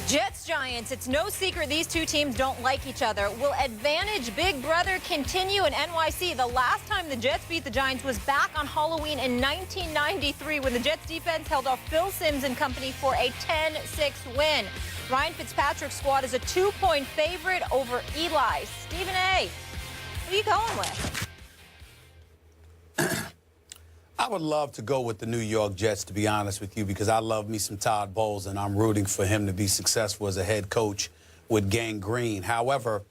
Jets Giants, it's no secret these two teams don't like each other. Will advantage Big Brother continue in NYC? The last time the Jets beat the Giants was back on Halloween in 1993 when the Jets defense held off Phil Simms and company for a 10-6 win. Ryan Fitzpatrick's squad is a 2-point favorite over Eli. Stephen A., who are you going with? I would love to go with the New York Jets, to be honest with you, because I love me some Todd Bowles, and I'm rooting for him to be successful as a head coach with Gang Green. However,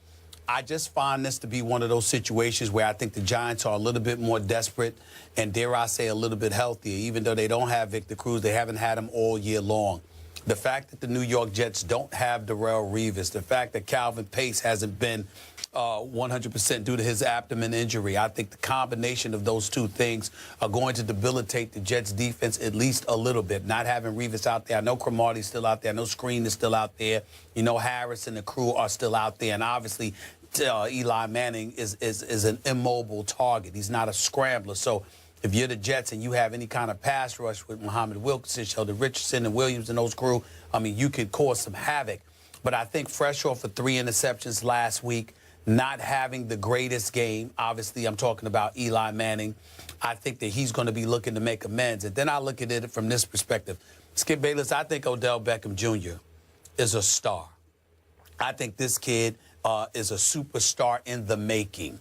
I just find this to be one of those situations where I think the Giants are a little bit more desperate and, dare I say, a little bit healthier. Even though they don't have Victor Cruz, they haven't had him all year long. The fact that the New York Jets don't have Darrelle Revis, the fact that Calvin Pace hasn't been 100% due to his abdomen injury. I think the combination of those two things are going to debilitate the Jets defense at least a little bit. Not having Revis out there. I know Cromartie's still out there. I know Screen is still out there. You know, Harris and the crew are still out there. And obviously, Eli Manning is an immobile target. He's not a scrambler. So if you're the Jets and you have any kind of pass rush with Muhammad Wilkerson, Sheldon Richardson, and Williams and those crew, I mean, you could cause some havoc. But I think fresh off of 3 interceptions last week, not having the greatest game, obviously I'm talking about Eli Manning, I think that he's going to be looking to make amends. And then I look at it from this perspective. Skip Bayless, I think Odell Beckham Jr. is a star. I think this kid is a superstar in the making.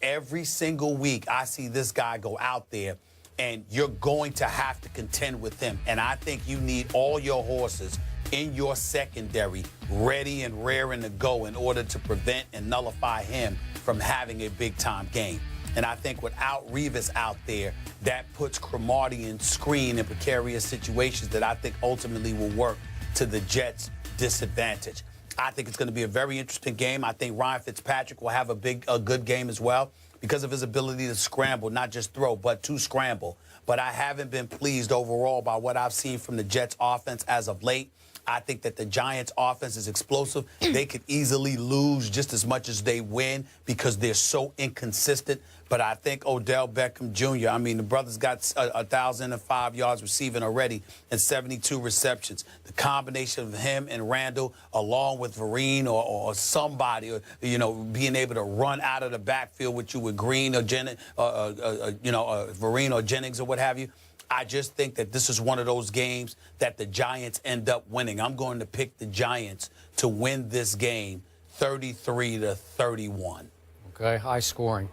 Every single week I see this guy go out there, and you're going to have to contend with him. And I think you need all your horses in your secondary ready and raring to go in order to prevent and nullify him from having a big-time game. And I think without Revis out there, that puts Cromartie and Screen in precarious situations that I think ultimately will work to the Jets' disadvantage. I think it's going to be a very interesting game. I think Ryan Fitzpatrick will have a good game as well because of his ability to scramble, not just throw, but to scramble. But I haven't been pleased overall by what I've seen from the Jets' offense as of late. I think that the Giants' offense is explosive. They could easily lose just as much as they win because they're so inconsistent. But I think Odell Beckham Jr., I mean, the brother's got 1,005 yards receiving already and 72 receptions. The combination of him and Randall, along with Vereen or somebody, or, you know, being able to run out of the backfield with you with Green or Jennings, Vereen or Jennings or what have you, I just think that this is one of those games that the Giants end up winning. I'm going to pick the Giants to win this game 33-31. Okay, high scoring.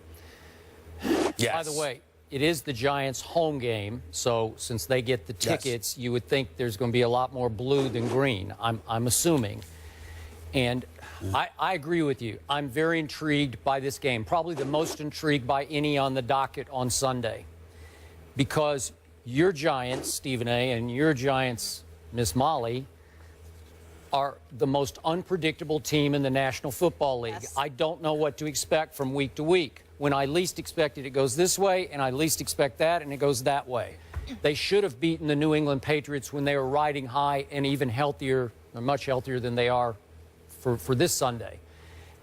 Yes. By the way, it is the Giants' home game, so since they get the tickets, you would think there's going to be a lot more blue than green, I'm assuming. And I agree with you. I'm very intrigued by this game, probably the most intrigued by any on the docket on Sunday, because your Giants, Stephen A., and your Giants, Miss Molly, are the most unpredictable team in the National Football League. Yes. I don't know what to expect from week to week. When I least expect it, it goes this way, and I least expect that, and it goes that way. They should have beaten the New England Patriots when they were riding high and even healthier, or much healthier than they are for this Sunday.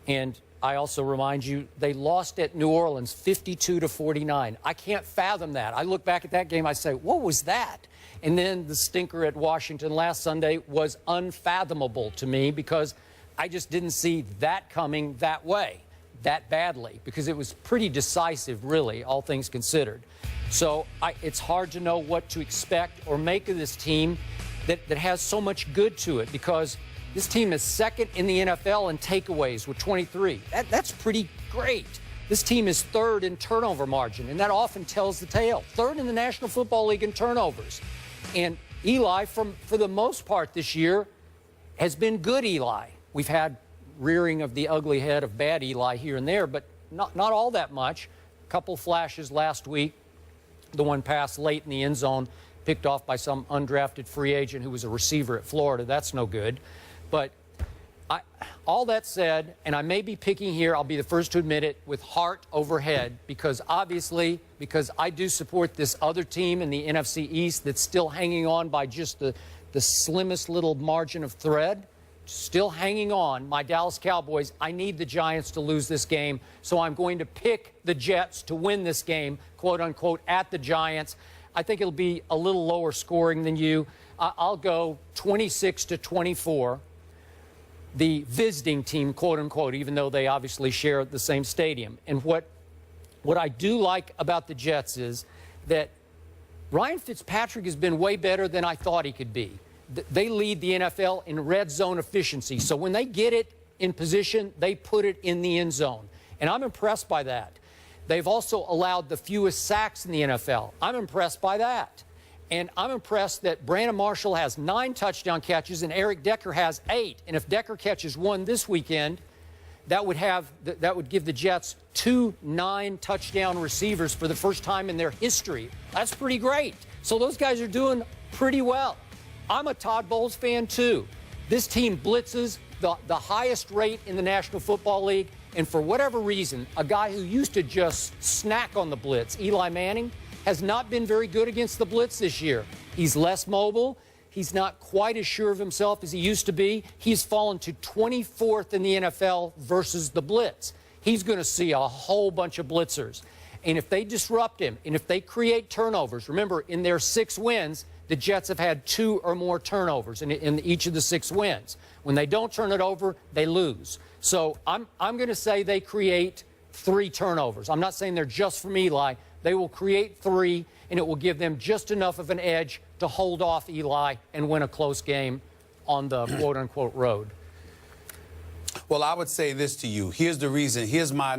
And I also remind you, they lost at New Orleans 52-49. I can't fathom that. I look back at that game, I say, what was that? And then the stinker at Washington last Sunday was unfathomable to me because I just didn't see that coming that way, that badly, because it was pretty decisive, really, all things considered. So it's hard to know what to expect or make of this team that has so much good to it, because this team is second in the NFL in takeaways with 23. That's pretty great. This team is third in turnover margin, and that often tells the tale. Third in the National Football League in turnovers. And Eli, for the most part this year, has been good Eli. We've had rearing of the ugly head of bad Eli here and there, but not all that much. A couple flashes last week. The one pass late in the end zone, picked off by some undrafted free agent who was a receiver at Florida. That's no good. But all that said, and I may be picking here, I'll be the first to admit it, with heart over head, because obviously, because I do support this other team in the NFC East that's still hanging on by just the slimmest little margin of thread, still hanging on, my Dallas Cowboys. I need the Giants to lose this game, so I'm going to pick the Jets to win this game, quote unquote, at the Giants. I think it'll be a little lower scoring than you. I'll go 26-24. The visiting team, quote unquote, even though they obviously share the same stadium. And what I do like about the Jets is that Ryan Fitzpatrick has been way better than I thought he could be. They lead the NFL in red zone efficiency. So when they get it in position, they put it in the end zone. And I'm impressed by that. They've also allowed the fewest sacks in the NFL. I'm impressed by that. And I'm impressed that Brandon Marshall has 9 touchdown catches and Eric Decker has 8. And if Decker catches 1 this weekend, that would give the Jets 2 9-touchdown receivers for the first time in their history. That's pretty great. So those guys are doing pretty well. I'm a Todd Bowles fan, too. This team blitzes the highest rate in the National Football League. And for whatever reason, a guy who used to just snack on the blitz, Eli Manning, has not been very good against the blitz this year. He's less mobile. He's not quite as sure of himself as he used to be. He's fallen to 24th in the NFL versus the blitz. He's going to see a whole bunch of blitzers. And if they disrupt him, and if they create turnovers, remember, in their 6 wins, the Jets have had 2 or more turnovers in each of the 6 wins. When they don't turn it over, they lose. So I'm going to say they create 3 turnovers. I'm not saying they're just from Eli. They will create 3, and it will give them just enough of an edge to hold off Eli and win a close game on the quote-unquote road. Well, I would say this to you. Here's the reason. Here's my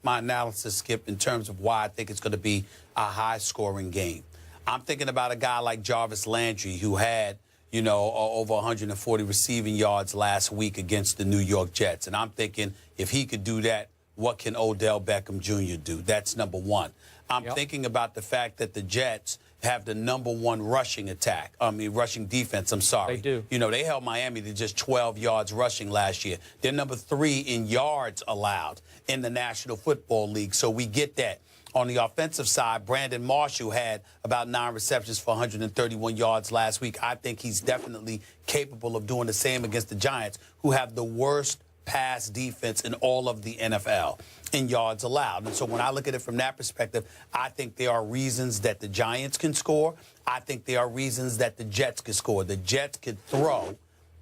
analysis, Skip, in terms of why I think it's going to be a high-scoring game. I'm thinking about a guy like Jarvis Landry, who had, you know, over 140 receiving yards last week against the New York Jets. And I'm thinking if he could do that, what can Odell Beckham Jr. do? That's number one. I'm thinking about the fact that the Jets have the #1 rushing defense, I'm sorry. They do. You know, they held Miami to just 12 yards rushing last year. They're number 3 in yards allowed in the National Football League, so we get that. On the offensive side, Brandon Marshall had about 9 receptions for 131 yards last week. I think he's definitely capable of doing the same against the Giants, who have the worst pass defense in all of the NFL in yards allowed. And so when I look at it from that perspective, I think there are reasons that the Giants can score. I think there are reasons that the Jets could score. The Jets could throw.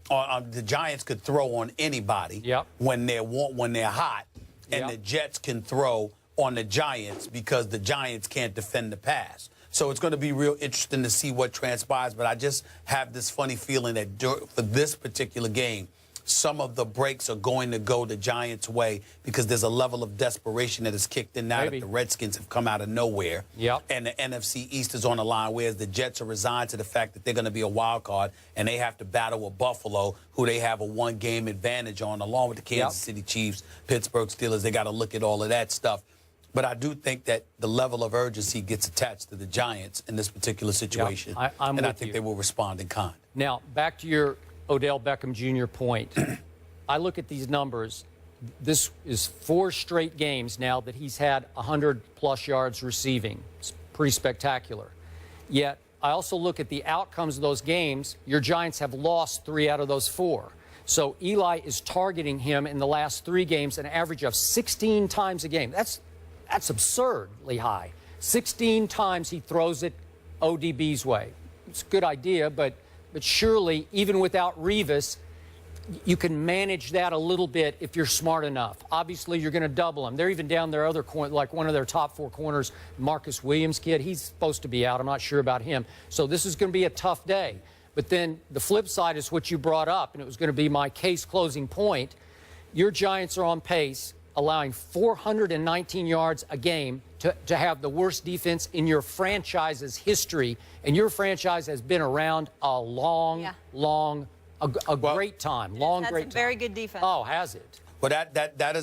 The Giants could throw on anybody when they're hot, and the Jets can throw on the Giants because the Giants can't defend the pass. So it's going to be real interesting to see what transpires. But I just have this funny feeling that for this particular game, some of the breaks are going to go the Giants' way because there's a level of desperation that is kicked in now that the Redskins have come out of nowhere. And the NFC East is on the line, whereas the Jets are resigned to the fact that they're going to be a wild card and they have to battle with Buffalo, who they have a 1-game advantage on, along with the Kansas City Chiefs, Pittsburgh Steelers. They got to look at all of that stuff. But I do think that the level of urgency gets attached to the Giants in this particular situation. And I think they will respond in kind. Now, back to your Odell Beckham Jr. point. I look at these numbers. This is 4 straight games now that he's had 100-plus yards receiving. It's pretty spectacular. Yet, I also look at the outcomes of those games. Your Giants have lost 3 out of those 4. So Eli is targeting him in the last 3 games an average of 16 times a game. That's absurdly high. 16 times he throws it ODB's way. It's a good idea, but surely, even without Revis, you can manage that a little bit if you're smart enough. Obviously, you're going to double them. They're even down their other corner, like one of their top 4 corners, Marcus Williams kid. He's supposed to be out. I'm not sure about him. So this is going to be a tough day. But then the flip side is what you brought up, and it was going to be my case closing point. Your Giants are on pace, allowing 419 yards a game to have the worst defense in your franchise's history. And your franchise has been around a long, great time. Great time. Very good defense. Oh, has it? Well, that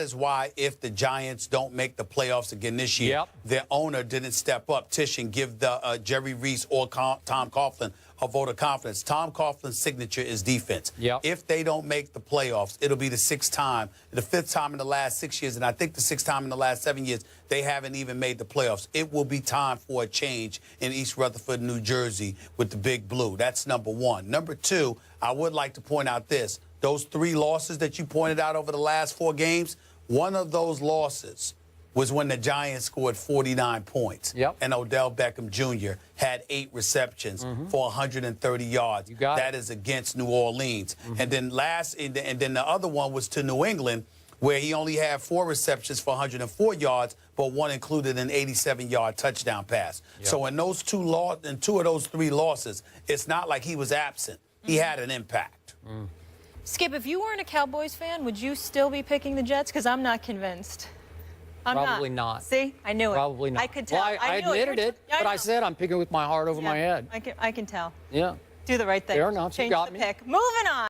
is why if the Giants don't make the playoffs again this year, their owner didn't step up, Tish, and give the Jerry Reese or Tom Coughlin a vote of confidence. Tom Coughlin's signature is defense. If they don't make the playoffs, it'll be the 5th time in the last 6 years, and I think the 6th time in the last 7 years they haven't even made the playoffs. It will be time for a change in East Rutherford, New Jersey, with the Big Blue. That's number one. Number two, I would like to point out this. Those 3 losses that you pointed out over the last 4 games, one of those losses was when the Giants scored 49 points. Yep. And Odell Beckham Jr. had 8 receptions for 130 yards. You got that it. is against New Orleans. And then the other one was to New England, where he only had 4 receptions for 104 yards, but one included an 87-yard touchdown pass. Yep. So in those two of those 3 losses, it's not like he was absent. He had an impact. Skip, if you weren't a Cowboys fan, would you still be picking the Jets? Because I'm not convinced. I'm Probably not. See, I knew it. Probably not. I could tell. Well, I knew admitted it, but I know. said I'm picking with my heart over my head. I can tell. Yeah. Do the right thing. Fair enough. You Change got the me. pick. Moving on.